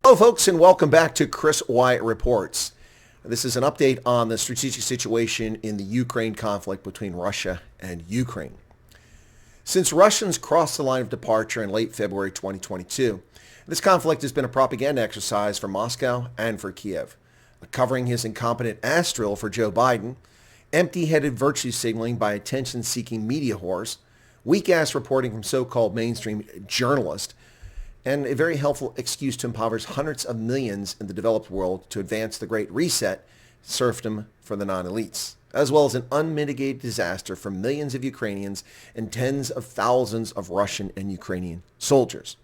Hello folks, and welcome back to Chris Wyatt Reports. This is an update on the strategic situation in the Ukraine conflict between Russia and Ukraine. Since Russians crossed the line of departure in late February 2022, this conflict has been a propaganda exercise for Moscow and for Kiev, covering his incompetent ass drill for Joe Biden, empty-headed virtue signaling by attention-seeking media whores, weak-ass reporting from so-called mainstream journalists, and a very helpful excuse to impoverish hundreds of millions in the developed world to advance the Great Reset, serfdom for the non-elites, as well as an unmitigated disaster for millions of Ukrainians and tens of thousands of Russian and Ukrainian soldiers.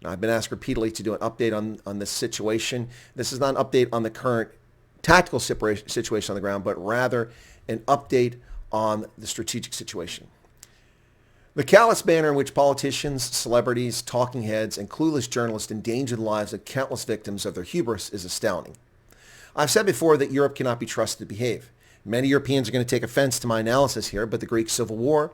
Now, I've been asked repeatedly to do an update on this situation. This is not an update on the current tactical situation on the ground, but rather an update on the strategic situation. The callous manner in which politicians, celebrities, talking heads, and clueless journalists endanger the lives of countless victims of their hubris is astounding. I've said before that Europe cannot be trusted to behave. Many Europeans are going to take offense to my analysis here, but the Greek Civil War,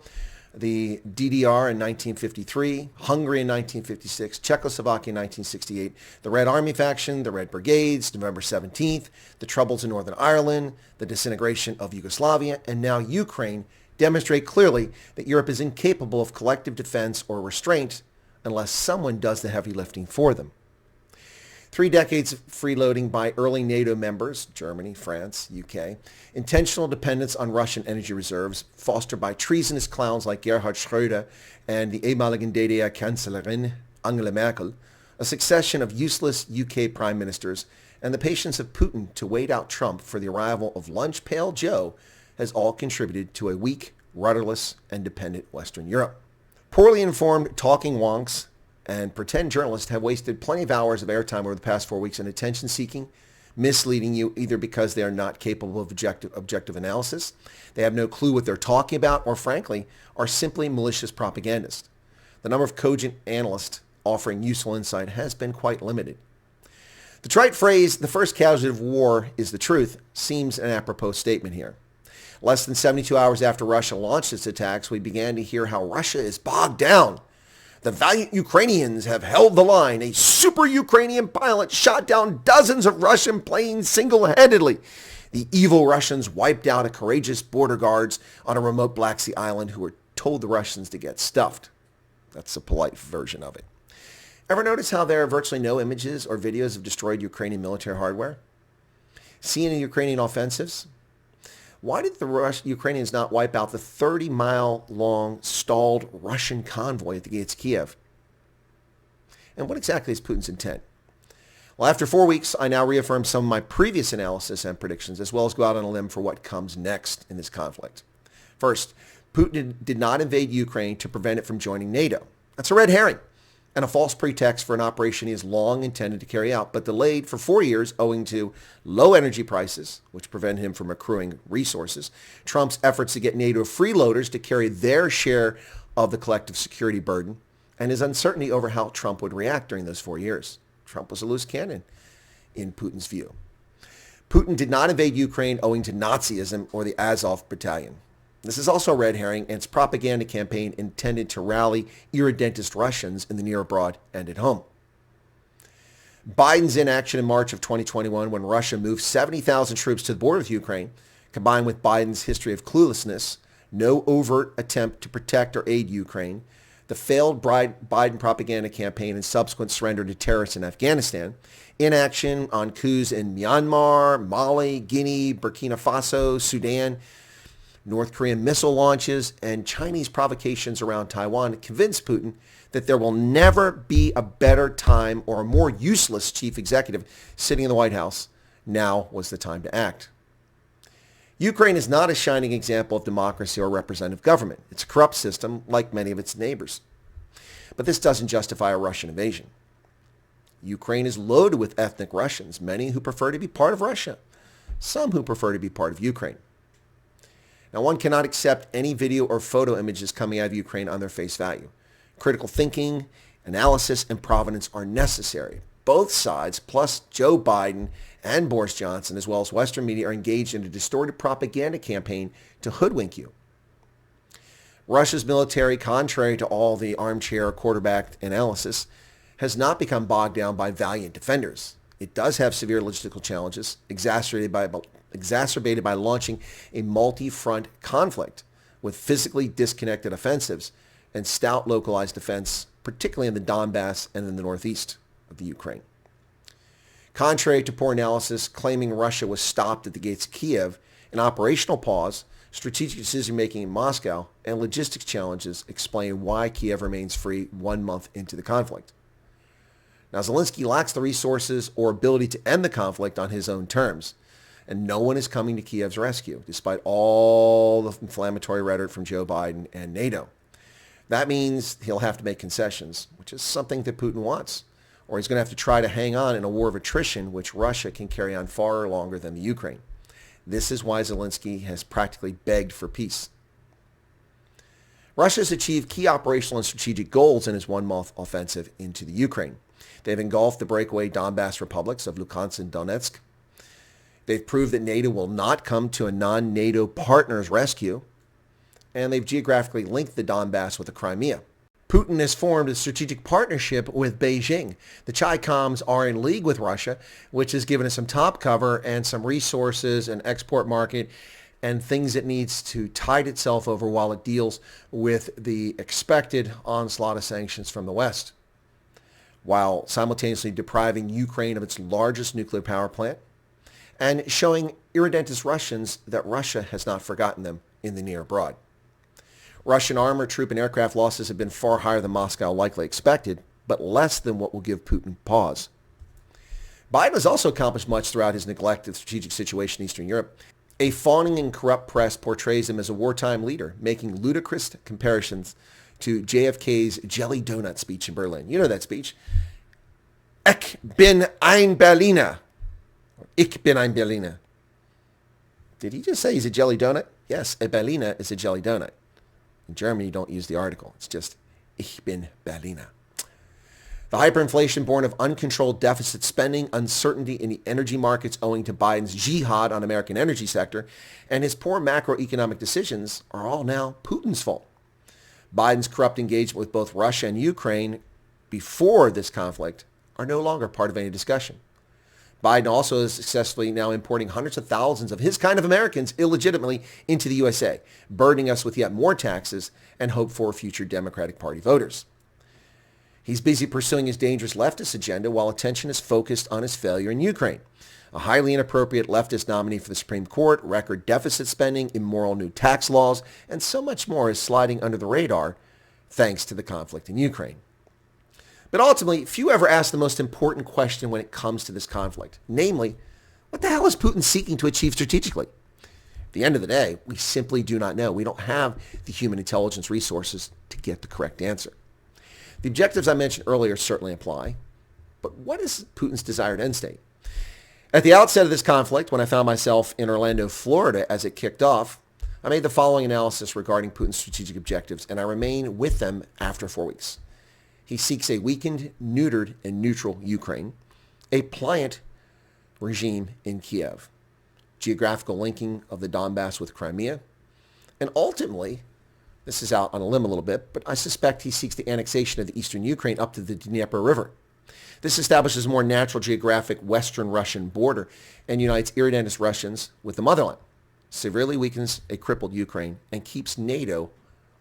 the DDR in 1953, Hungary in 1956, Czechoslovakia in 1968, the Red Army faction, the Red Brigades, November 17th, the troubles in Northern Ireland, the disintegration of Yugoslavia, and now Ukraine demonstrate clearly that Europe is incapable of collective defense or restraint unless someone does the heavy lifting for them. 3 decades of freeloading by early NATO members, Germany, France, UK, intentional dependence on Russian energy reserves, fostered by treasonous clowns like Gerhard Schröder and the ehemalige DDR-Kanzlerin Angela Merkel, a succession of useless UK prime ministers, and the patience of Putin to wait out Trump for the arrival of Lunch Pail Joe has all contributed to a weak, rudderless, and dependent Western Europe. Poorly informed talking wonks and pretend journalists have wasted plenty of hours of airtime over the past 4 weeks in attention-seeking, misleading you either because they are not capable of objective analysis, they have no clue what they're talking about, or frankly, are simply malicious propagandists. The number of cogent analysts offering useful insight has been quite limited. The trite phrase, "the first casualty of war is the truth," seems an apropos statement here. Less than 72 hours after Russia launched its attacks, we began to hear how Russia is bogged down. The valiant Ukrainians have held the line. A super Ukrainian pilot shot down dozens of Russian planes single-handedly. The evil Russians wiped out a courageous border guards on a remote Black Sea island who were told the Russians to get stuffed. That's a polite version of it. Ever notice how there are virtually no images or videos of destroyed Ukrainian military hardware? Seen in Ukrainian offensives? Why did the Ukrainians not wipe out the 30-mile-long stalled Russian convoy at the gates of Kiev? And what exactly is Putin's intent? Well, after 4 weeks, I now reaffirm some of my previous analysis and predictions, as well as go out on a limb for what comes next in this conflict. First, Putin did not invade Ukraine to prevent it from joining NATO. That's a red herring and a false pretext for an operation he has long intended to carry out, but delayed for 4 years owing to low energy prices, which prevented him from accruing resources, Trump's efforts to get NATO freeloaders to carry their share of the collective security burden, and his uncertainty over how Trump would react during those 4 years. Trump was a loose cannon, in Putin's view. Putin did not invade Ukraine owing to Nazism or the Azov Battalion. This is also a red herring, and it's a propaganda campaign intended to rally irredentist Russians in the near abroad and at home. Biden's inaction in March of 2021 when Russia moved 70,000 troops to the border with Ukraine, combined with Biden's history of cluelessness, no overt attempt to protect or aid Ukraine, the failed Biden propaganda campaign and subsequent surrender to terrorists in Afghanistan, inaction on coups in Myanmar, Mali, Guinea, Burkina Faso, Sudan, North Korean missile launches, and Chinese provocations around Taiwan convinced Putin that there will never be a better time or a more useless chief executive sitting in the White House. Now was the time to act. Ukraine is not a shining example of democracy or representative government. It's a corrupt system like many of its neighbors. But this doesn't justify a Russian invasion. Ukraine is loaded with ethnic Russians, many who prefer to be part of Russia, some who prefer to be part of Ukraine. Now, one cannot accept any video or photo images coming out of Ukraine on their face value. Critical thinking, analysis, and provenance are necessary. Both sides, plus Joe Biden and Boris Johnson, as well as Western media, are engaged in a distorted propaganda campaign to hoodwink you. Russia's military, contrary to all the armchair quarterbacked analysis, has not become bogged down by valiant defenders. It does have severe logistical challenges, exacerbated by launching a multi-front conflict with physically disconnected offensives and stout localized defense, particularly in the Donbass and in the northeast of the Ukraine. Contrary to poor analysis claiming Russia was stopped at the gates of Kiev, an operational pause, strategic decision-making in Moscow, and logistics challenges explain why Kiev remains free 1 month into the conflict. Now, Zelensky lacks the resources or ability to end the conflict on his own terms, and no one is coming to Kiev's rescue, despite all the inflammatory rhetoric from Joe Biden and NATO. That means he'll have to make concessions, which is something that Putin wants, or he's going to have to try to hang on in a war of attrition, which Russia can carry on far longer than the Ukraine. This is why Zelensky has practically begged for peace. Russia has achieved key operational and strategic goals in its one-month offensive into the Ukraine. They've engulfed the breakaway Donbass republics of Luhansk and Donetsk. They've proved that NATO will not come to a non-NATO partner's rescue. And they've geographically linked the Donbass with the Crimea. Putin has formed a strategic partnership with Beijing. The Chi-Coms are in league with Russia, which has given us some top cover and some resources and export market and things it needs to tide itself over while it deals with the expected onslaught of sanctions from the West, while simultaneously depriving Ukraine of its largest nuclear power plant and showing irredentist Russians that Russia has not forgotten them in the near abroad. Russian armor, troop, and aircraft losses have been far higher than Moscow likely expected, but less than what will give Putin pause. Biden has also accomplished much throughout his neglect of the strategic situation in Eastern Europe. A fawning and corrupt press portrays him as a wartime leader, making ludicrous comparisons to JFK's jelly donut speech in Berlin. You know that speech. Ich bin ein Berliner. Ich bin ein Berliner. Did he just say he's a jelly donut? Yes, a Berliner is a jelly donut. In Germany, you don't use the article. It's just, ich bin Berliner. The hyperinflation born of uncontrolled deficit spending, uncertainty in the energy markets owing to Biden's jihad on American energy sector, and his poor macroeconomic decisions are all now Putin's fault. Biden's corrupt engagement with both Russia and Ukraine before this conflict are no longer part of any discussion. Biden also is successfully now importing hundreds of thousands of his kind of Americans illegitimately into the USA, burdening us with yet more taxes and hope for future Democratic Party voters. He's busy pursuing his dangerous leftist agenda while attention is focused on his failure in Ukraine. A highly inappropriate leftist nominee for the Supreme Court, record deficit spending, immoral new tax laws, and so much more is sliding under the radar thanks to the conflict in Ukraine. But ultimately, few ever ask the most important question when it comes to this conflict. Namely, what the hell is Putin seeking to achieve strategically? At the end of the day, we simply do not know. We don't have the human intelligence resources to get the correct answer. The objectives I mentioned earlier certainly apply, but what is Putin's desired end state? At the outset of this conflict, when I found myself in Orlando, Florida as it kicked off, I made the following analysis regarding Putin's strategic objectives, and I remain with them after 4 weeks. He seeks a weakened, neutered, and neutral Ukraine, a pliant regime in Kiev, geographical linking of the Donbass with Crimea, and ultimately, this is out on a limb a little bit, but I suspect he seeks the annexation of the eastern Ukraine up to the Dnieper River. This establishes a more natural geographic western Russian border and unites irredentist Russians with the motherland, severely weakens a crippled Ukraine, and keeps NATO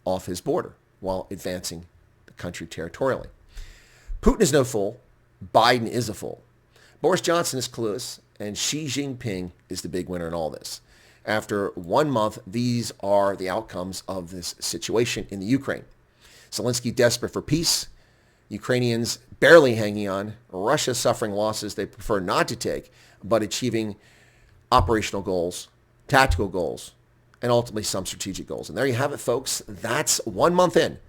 off his border while advancing country territorially. Putin is no fool. Biden is a fool. Boris Johnson is clueless, and Jing Ping is the big winner in all this. After 1 month, these are the outcomes of this situation in the Ukraine. Zelensky desperate for peace, Ukrainians barely hanging on, Russia suffering losses they prefer not to take, but achieving operational goals, tactical goals, and ultimately some strategic goals. And there you have it, folks. That's 1 month in.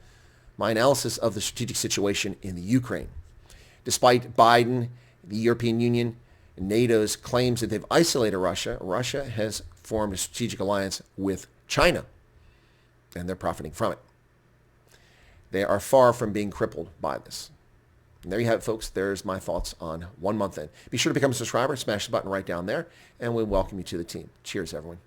My analysis of the strategic situation in the Ukraine. Despite Biden, the European Union, and NATO's claims that they've isolated Russia, Russia has formed a strategic alliance with China, and they're profiting from it. They are far from being crippled by this. And there you have it, folks. There's my thoughts on 1 month in. Be sure to become a subscriber, smash the button right down there, and we welcome you to the team. Cheers, everyone.